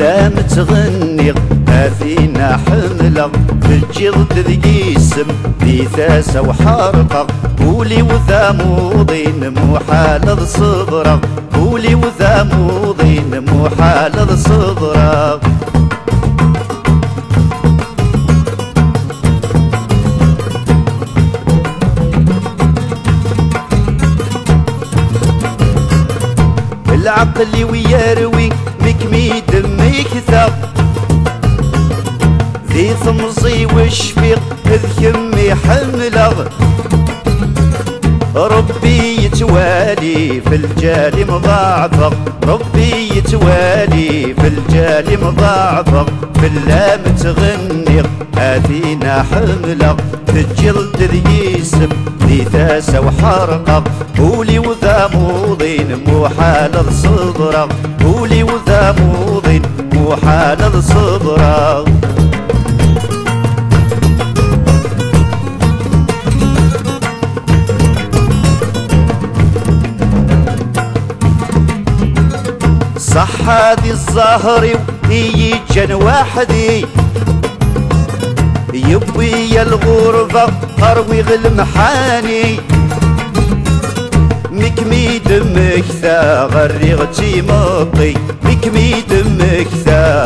لا متغني أثينا حملة في الجلد ذي اسم ذي ثاسة وحرقة قولي وثاموضين مو حال صغرى قولي وثاموضين مو حال صغرى العقل ويروي مكمي دمي كثر ذي ثمصي وشفيق إذ كمي حملة ربي يتوالي في الجال مضاعفة ربي يتوالي في الجال مضاعفة في اللام تغني آتينا حملة في الجلد ذي اسم ذي ثاسة وحرقة قولي وثاموضين مو حال صدرة قولي وثاموضين مو حال صدرة صح هذي الزهري وهي جن وحدي يبوي الغربة أروي غلمحاني مكمي دمك غريغتي مطي مكمي دمك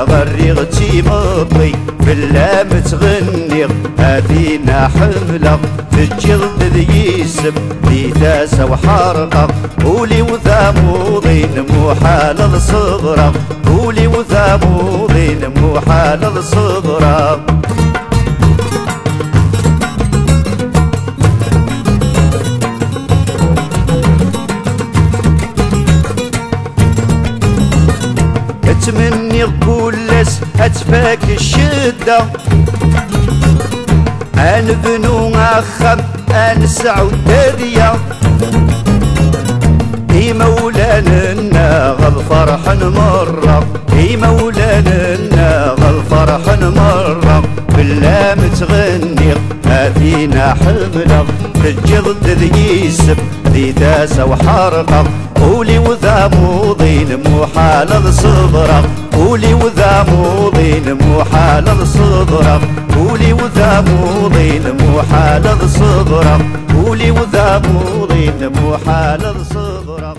غريغتي مطي بالله متغني هذينا حملة في الجلد ذي اسم ذي ثاسة وحرقة قولي وثاموضين مو حال صغرى قولي وثاموضين مو حال صغرى اتمني كلس اتفاك الشدة انبنو اخم انسع الدريا اي مولانا غالفرح نمرة اي مولانا غالفرح نمرة بالله متغني هذينا حملة في الجلد ذي اسم ذي ثاسة وحرقة قولي وثاموضين مو حال صدرة قولي وثاموضين مو حال صدرة قولي وثاموضين مو حال صدرة قولي وثاموضين مو حال صدرة